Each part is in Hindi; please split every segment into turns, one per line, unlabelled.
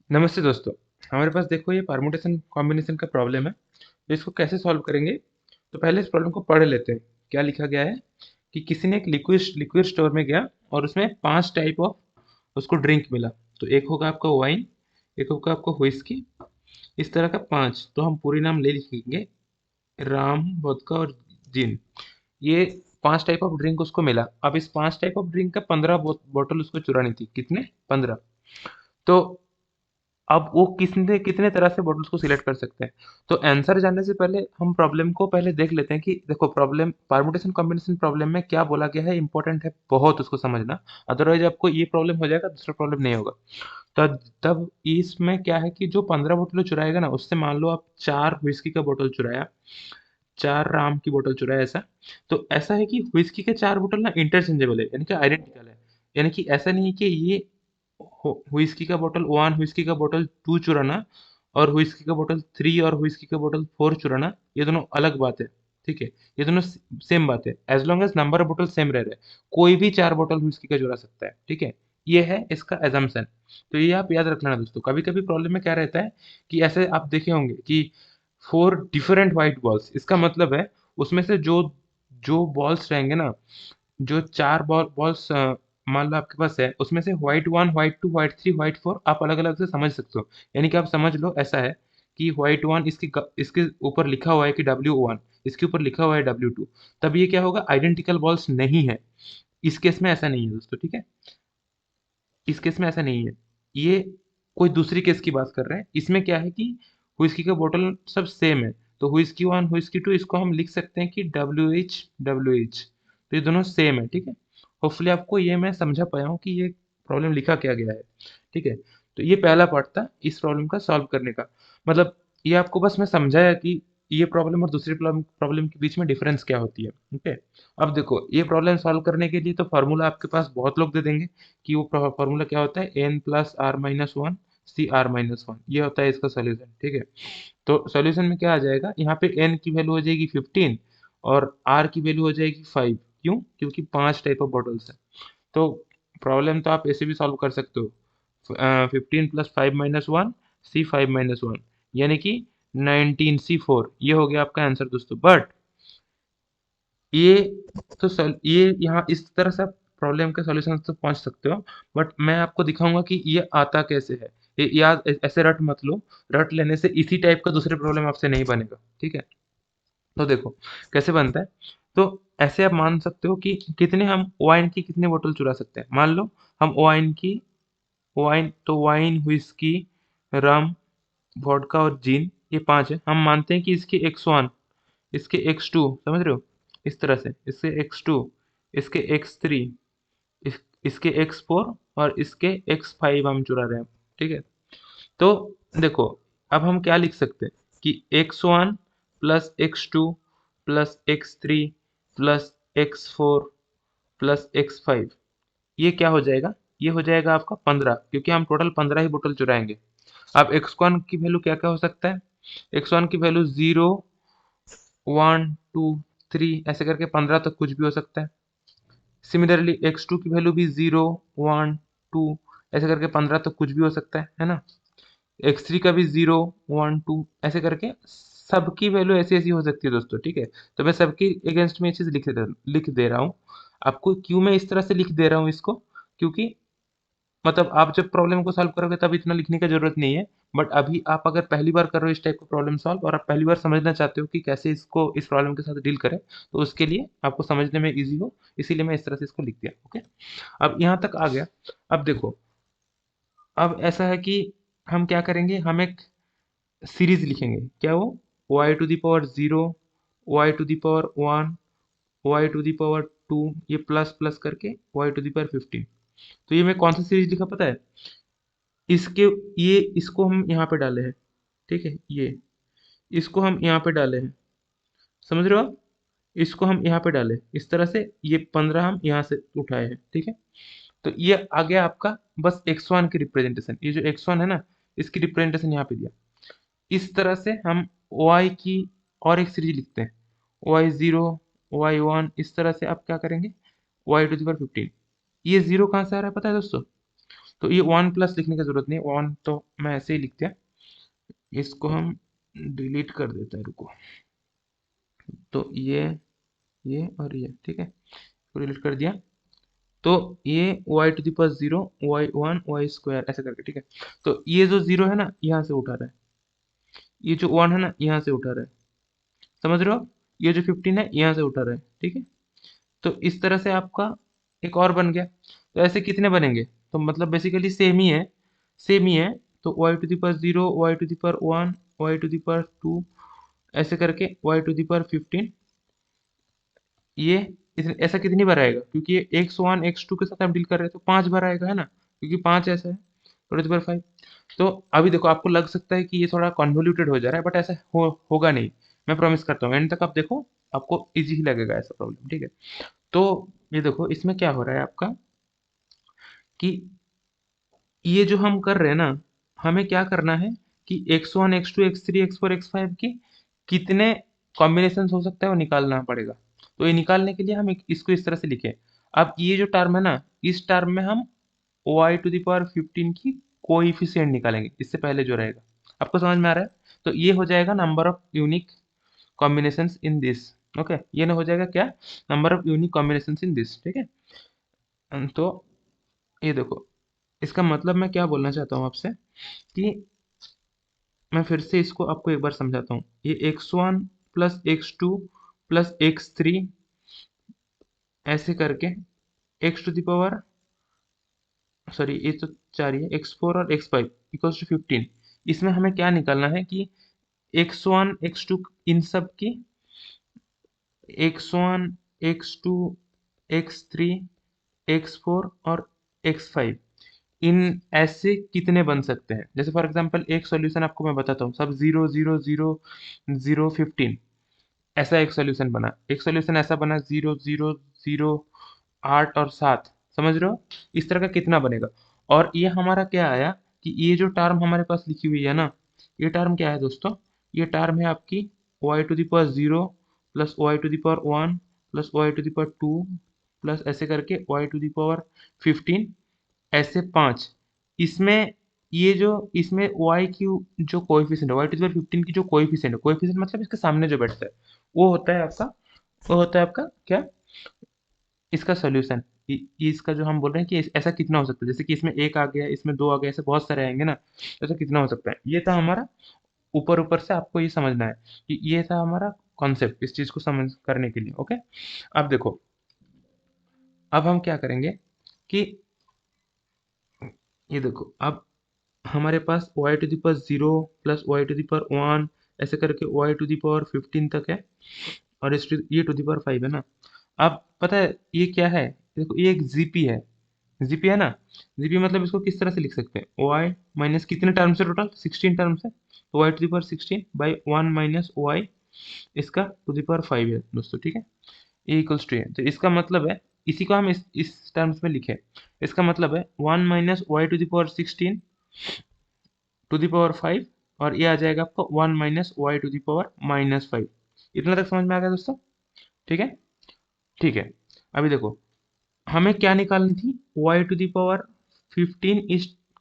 नमस्ते दोस्तों। हमारे पास देखो ये परमुटेशन कॉम्बिनेशन का प्रॉब्लम है। तो इसको कैसे सॉल्व करेंगे? तो पहले इस प्रॉब्लम को पढ़ लेते हैं। क्या लिखा गया है कि किसी ने एक लिक्विड लिक्विड स्टोर में गया और उसमें 5 टाइप ऑफ उसको ड्रिंक मिला। तो एक होगा आपका वाइन, एक होगा आपका व्हिस्की, इस तरह का 5। तो हम पूरी नाम ले लिखेंगे, राम, वोदका और जिन। ये 5 टाइप ऑफ ड्रिंक उसको मिला। अब इस 5 टाइप ऑफ ड्रिंक का 15 बॉटल उसको चुरानी थी। कितने? 15। तो अब वो कितने कितने तरह से बॉटल्स को सिलेक्ट कर सकते हैं। तो आंसर जानने से पहले हम प्रॉब्लम को पहले देख लेते हैं कि देखो प्रॉब्लम परमुटेशन कॉम्बिनेशन प्रॉब्लम में क्या बोला गया है, इंपॉर्टेंट है बहुत उसको समझना। अदरवाइज आपको ये प्रॉब्लम हो जाएगा, दूसरा प्रॉब्लम नहीं होगा। तब तब इसमें क्या है कि जो 15 बोतल चुराएगा ना, उससे मान लो आप 4 व्हिस्की का बोतल चुराया, 4 राम की बोतल चुराया, ऐसा। तो ऐसा है कि व्हिस्की के 4 बोतल ना इंटरचेंजेबल है, यानी कि आइडेंटिकल है। यानी कि ऐसा नहीं है कि ये व्हिस्की का बोतल 1, व्हिस्की का बोतल 2 चुराना और व्हिस्की का बोतल 3 और व्हिस्की का बोतल 4 चुराना, ये दोनों अलग बात है। ठीक है? ये दोनों सेम बात है, as long as number of बोतल सेम रह रहे हैं। कोई भी 4 बोतल व्हिस्की का चुरा सकता है। ठीक है? ये है इसका assumption। तो ये आप याद रख लेना दोस्तों। कभी कभी प्रॉब्लम में क्या रहता है कि ऐसे आप देखे होंगे कि 4 डिफरेंट व्हाइट बॉल्स, इसका मतलब है उसमें से जो जो बॉल्स रहेंगे ना, जो 4 बॉल्स मान लो आपके पास है, उसमें से व्हाइट 1, व्हाइट 2, व्हाइट 3, व्हाइट 4 आप अलग-अलग से समझ सकते हो। यानी कि आप समझ लो ऐसा है कि व्हाइट 1 इसके ऊपर लिखा हुआ है कि W1, इसके ऊपर लिखा हुआ है W2। तब ये क्या होगा? आइडेंटिकल बॉल्स नहीं है। इस केस में ऐसा नहीं है दोस्तों, ठीक है? इस केस में ऐसा नहीं है। ये कोई दूसरी केस की बात कर रहे हैं। इसमें क्या है कि व्हिस्की का बॉटल सब सेम है। तो व्हिस्की 1, व्हिस्की 2 इसको हम लिख सकते हैं कि WH, WH। तो ये दोनों सेम है, ठीक है? होपफुली आपको ये मैं समझा पाया हूँ कि ये प्रॉब्लम लिखा क्या गया है, ठीक है? तो ये पहला पार्ट था इस प्रॉब्लम का सॉल्व करने का। मतलब ये आपको बस मैं समझाया कि ये प्रॉब्लम और दूसरी प्रॉब्लम प्रॉब्लम के बीच में डिफरेंस क्या होती है, ओके? अब देखो ये प्रॉब्लम सॉल्व करने के लिए तो फॉर्मूला आपके पास बहुत लोग दे देंगे कि वो फॉर्मूला क्या होता है, n plus r minus one C r minus one, ये होता है इसका सोल्यूशन। ठीक है? तो सोल्यूशन में क्या आ जाएगा, यहाँ पे एन की वैल्यू हो जाएगी 15 और आर की वैल्यू हो जाएगी 5। क्यों? क्योंकि 5 टाइप ऑफ बॉटल्स है। तो प्रॉब्लम तो आप ऐसे भी सॉल्व कर सकते हो, 15 + 5 - 1 C5 - 1, यानी कि 19 C4। ये हो गया आपका आंसर दोस्तों। बट ये ये यहाँ इस तरह से आप प्रॉब्लम के सॉल्यूशन तक पहुंच सकते हो। बट मैं आपको दिखाऊंगा कि ये आता कैसे है। ये याद ऐसे रट मत लो। रट लेने से इसी टाइप का दूसरे प्रॉब्लम आपसे नहीं बनेगा, ठीक है? तो देखो कैसे बनता है। तो ऐसे आप मान सकते हो कि कितने हम वाइन की कितने बोतल चुरा सकते हैं। मान लो हम वाइन, व्हिस्की, रम, वोडका और जिन, ये 5 है। हम मानते हैं कि इसके X1, इसके X2, समझ रहे हो? इस तरह से इसके X2, इसके X3, इसके X4 और इसके X5 हम चुरा रहे हैं। ठीक है? तो देखो अब हम क्या लिख सकते हैं कि X1 plus X2 plus X3 plus X4 plus X5, ये क्या हो जाएगा? ये हो जाएगा आपका 15, क्योंकि हम टोटल 15 ही बोतल चुराएंगे। अब X1 की वैल्यू क्या क्या हो सकता है? X1 की वैल्यू 0, 1, 2, 3 ऐसे करके 15 तक कुछ भी हो सकता है। सिमिलरली X2 की वैल्यू भी 0, 1, 2 ऐसे करके 15 तक कुछ भी हो सकता है ना? X3 का भी 0, 1, 2 ऐसे करके सबकी वैल्यू ऐसी ऐसी हो सकती है दोस्तों, ठीक है? तो मैं सबकी अगेंस्ट में ये चीज़ लिख दे रहा हूँ। आपको क्यों मैं इस तरह से लिख दे रहा हूँ इसको? क्योंकि मतलब आप जब प्रॉब्लम को सॉल्व करोगे तब इतना लिखने का ज़रूरत नहीं है। बट अभी आप अगर पहली बार कर रहे हो इस टाइप का प्रॉब्लम सॉल्व और आप पहली बार समझना चाहते हो कि कैसे इसको इस प्रॉब्लम के साथ डील करें, तो उसके लिए आपको समझने में ईज़ी हो, इसीलिए मैं इस तरह से इसको लिख दिया, ओके? अब यहाँ तक आ गया। अब देखो, अब ऐसा है कि हम क्या करेंगे, हम एक सीरीज़ लिखेंगे। क्या वो? y⁴, y⁴ 1, y⁴ 2, ये प्लस प्लस करके y⁵15। तो ये मैं कौन सा सीरीज़ लिखा पता है? इसके ये इसको हम यहाँ पे डाले हैं, ठीक है? ये इसको हम यहाँ पे डाले हैं, समझ रहे हो आप? इसको हम यहाँ पे डाले, इस तरह से ये 15 हम यहाँ से उठाए हैं, ठीक है? तो ये आ गया आपका बस X1 की रिप्रेजेंटेशन। ये जो X1 है ना, इसकी रिप्रेजेंटेशन यहाँ पे दिया। इस तरह से हम Y की और एक सीरीज लिखते हैं, y0, y1, इस तरह से आप क्या करेंगे, y⁵15। ये जीरो कहाँ से आ रहा है पता है दोस्तों? तो ये 1 प्लस लिखने की जरूरत नहीं, 1 तो मैं ऐसे ही लिखते हैं, इसको हम डिलीट कर देते हैं, रुको। तो ये और ये, ठीक है, तो डिलीट कर दिया। तो ये y to the power 0, y1, y square ऐसे करके, ठीक है। तो ये जो 0 है ना, यहाँ से उठा रहा है, ये जो 1 है ना, यहाँ से उठा रहा है, समझ रहे हो? ये जो 15 है, यहाँ से उठा रहा है, ठीक है। तो इस तरह से आपका एक और बन गया। तो ऐसे कितने बनेंगे? तो मतलब बेसिकली सेम ही है, सेम ही है। तो y to the power 0, y to the power 1, y to the power 2, ऐसे करके y टू द पावर 15, ये ऐसा कितनी बार आएगा? क्योंकि ये x1 x2 के साथ हम डील कर रहे हैं, तो 5 बार आएगा, है ना, क्योंकि 5 ऐसा है, टू द पावर 5। तो अभी देखो, आपको लग सकता है कि ये थोड़ा कन्वोल्यूटेड हो जा रहा है, बट ऐसा होगा नहीं, मैं प्रॉमिस करता हूँ। एंड तक आप देखो, आपको इजी ही लगेगा ऐसा प्रॉब्लम, ठीक है। तो ये देखो, इसमें क्या हो रहा है आपका कि ये जो हम कर रहे हैं ना, हमें क्या करना है कि x1 x2 x3 x4 x5 की कितने कॉम्बिनेशन हो सकता है वो निकालना पड़ेगा। तो ये निकालने के लिए हम इसको इस तरह से लिखें। अब ये जो टर्म है ना, इस टर्म में हम y टू द पावर 15 की कोएफिशिएंट निकालेंगे, इससे पहले जो रहेगा। आपको समझ में आ रहा है? तो ये हो जाएगा number of unique combinations in this. Okay, ये ना हो जाएगा क्या, number of unique combinations in this, ठीक है। तो ये देखो, इसका मतलब मैं क्या बोलना चाहता हूँ आपसे कि मैं फिर से इसको आपको एक बार समझाता हूँ। ये x1 plus x2 plus x3 ऐसे करके x to the power, sorry ये तो 4 ही है, x4 और x5 इक्वल्स टू 15। इसमें हमें क्या निकालना है कि x1 x2 इन सब की x1 x2 x3 x4 और x5 इन ऐसे कितने बन सकते हैं। जैसे फॉर एग्जांपल एक सॉल्यूशन आपको मैं बताता हूँ, सब 0 0 0 0 15 ऐसा एक सॉल्यूशन बना, एक सॉल्यूशन ऐसा बना 0 0 0 8 और 7, समझ रहे हो? इस तरह का कितना बनेगा। और ये हमारा क्या आया कि ये जो टर्म हमारे पास लिखी हुई है ना, ये टर्म क्या है दोस्तों? ये टर्म है आपकी y to the power 0 plus y to the power 1 plus y to the power 2 plus ऐसे करके y टू द पावर 15, ऐसे 5। इसमें ये जो इसमें y की जो कोएफिशिएंट है, y टू द पावर 15 की जो कोएफिशिएंट है, कोएफिशिएंट मतलब इसके सामने जो बैठता है, वो होता है आपका, वो होता है आपका क्या, इसका सॉल्यूशन। इसका जो हम बोल रहे हैं कि ऐसा कितना हो सकता है, जैसे कि इसमें एक आ गया, इसमें दो आ गया, ऐसे बहुत सारे आएंगे ना, तो ऐसा कितना हो सकता है। ये था हमारा, ऊपर ऊपर से आपको ये समझना है कि ये था हमारा कॉन्सेप्ट इस चीज को समझ करने के लिए। ओके, अब देखो, अब हम क्या करेंगे कि ये देखो, अब हमारे पास y to the power 0 plus y to the power 1 ऐसे करके y टू द पावर 15 तक है, और ये टू द पावर 5 है ना। अब पता है ये क्या है? देखो, ये एक जीपी है, जीपी है ना। जीपी मतलब इसको किस तरह से लिख सकते हैं, y माइनस कितने टर्म्स है, टोटल 16 टर्म्स है, तो y to the power 16 by 1 minus y इसका टू द पावर 5 है दोस्तों, ठीक है। ए इक्वल्स टू है, तो इसका मतलब है, इसी को हम इस टर्म्स में लिखें, इसका मतलब है 1 minus y to the power 16 to the power 5, और ये आ जाएगा आपको 1 minus y to the power -5। इतना तक समझ में आ गया दोस्तों? ठीक है, ठीक है। अभी देखो, हमें क्या निकालनी थी, वाई टू द पावर 15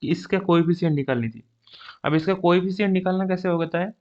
इसका कोएफिशिएंट निकालनी थी। अब इसका कोएफिशिएंट निकालना कैसे होता है?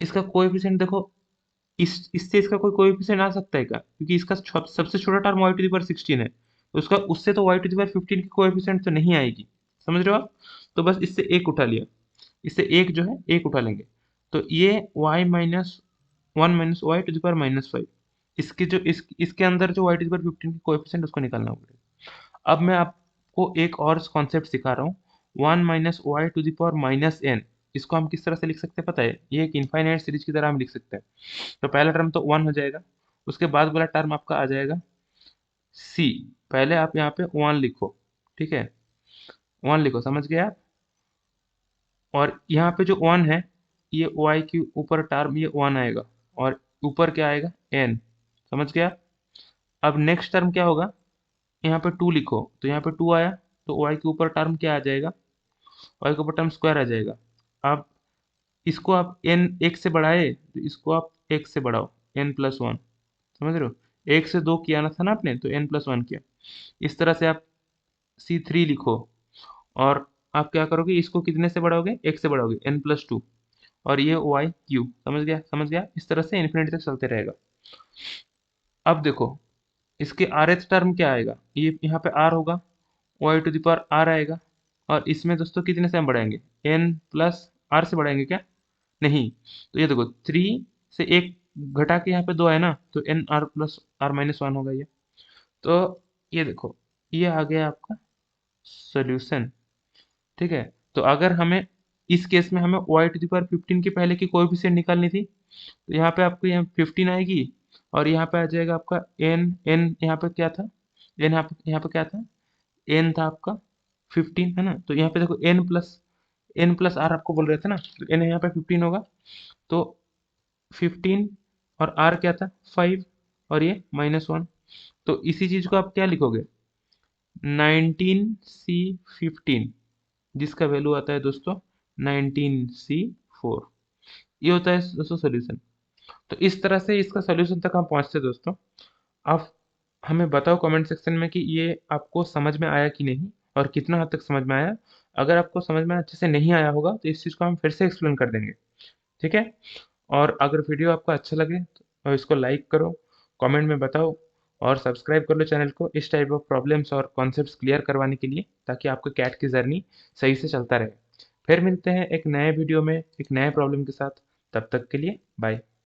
इसका कोएफिशिएंट देखो, इससे इसका कोई कोएफिशिएंट आ सकता है क्या? क्योंकि इसका सबसे छोटा term y to the power 16 है, तो उसका उससे तो y टू द पावर 15 की कोएफिशिएंट तो नहीं आएगी, समझ रहे हो आप? तो बस इससे एक उठा लिया, इससे एक जो है एक उठा लेंगे, तो ये y minus 1 minus y to the power -5, इसके जो इसके अंदर जो y टू द पावर 15 की कोएफिशिएंट उसको निकालना होगा। अब मैं आपको एक और कॉन्सेप्ट सिखा रहा हूँ, 1 minus y to the power -n। इसको हम किस तरह से लिख सकते हैं पता है? ये एक इनफाइनाइट सीरीज की तरह हम लिख सकते हैं। तो पहला टर्म तो 1 हो जाएगा, उसके बाद वाला टर्म आपका आ जाएगा c। पहले आप यहाँ पे 1 लिखो, ठीक है, 1 लिखो, समझ गए आप? और यहाँ पे जो 1 है, ये y के ऊपर टर्म ये 1 आएगा, और ऊपर क्या आएगा, n, समझ गए आप? अब नेक्स्ट टर्म क्या होगा, यहाँ पे 2 लिखो, तो यहाँ पे 2 आया, तो y के ऊपर टर्म क्या आ जाएगा, y के ऊपर टर्म स्क्वायर आ जाएगा। अब इसको आप n 1 से बढ़ाए, तो इसको आप 1 से बढ़ाओ, n+1, समझ रहे हो? 1 से 2 किया ना था ना आपने, तो n+1 किया। इस तरह से आप C3 लिखो, और आप क्या करोगे, इसको कितने से बढ़ाओगे, 1 से बढ़ाओगे, n+2, और ये वाई क्यू, समझ गया, समझ गया। इस तरह से इन्फिनिटी तक चलते रहेगा। अब देखो इसके rth टर्म क्या आएगा, ये यहाँ पे r होगा, y⁴ आएगा, और इसमें दोस्तों कितने से हम बढ़ाएंगे, n प्लस r से बढ़ाएंगे क्या, नहीं। तो ये देखो 3 से 1 घटा के यहाँ पे 2 है ना, तो n r प्लस r-1 होगा ये। तो ये देखो ये आ गया आपका सोल्यूशन। ठीक है, तो अगर हमें इस केस में हमें y⁵ के पहले की कोएफिशिएंट निकालनी थी, तो यहाँ पे आपको यहाँ 15 आएगी, और यहाँ पे आ जाएगा आपका n यहाँ पे क्या था, n यहाँ पे क्या था, n था आपका 15 है ना, तो यहाँ पे देखो n प्लस r आपको बोल रहे थे ना, तो n यहाँ पे 15 होगा, तो 15 और r क्या था 5, और ये -1, तो इसी चीज को आप क्या लिखोगे, 19C15, जिसका वैल्यू आता है दोस्तों 19C4। ये होता है दोस्तों सोल्यूशन। तो इस तरह से इसका सोल्यूशन तक हम पहुंचते हैं दोस्तों। आप हमें बताओ कमेंट सेक्शन में कि ये आपको समझ में आया कि नहीं, और कितना हद तक समझ में आया। अगर आपको समझ में अच्छे से नहीं आया होगा तो इस चीज़ को हम फिर से एक्सप्लेन कर देंगे। ठीक है, और अगर वीडियो आपको अच्छा लगे तो इसको लाइक करो, कमेंट में बताओ, और सब्सक्राइब कर लो चैनल को इस टाइप ऑफ प्रॉब्लम्स और कॉन्सेप्ट्स क्लियर करवाने के लिए, ताकि आपका कैट की जर्नी सही से चलता रहे। फिर मिलते हैं एक नए वीडियो में एक नए प्रॉब्लम के साथ। तब तक के लिए बाय।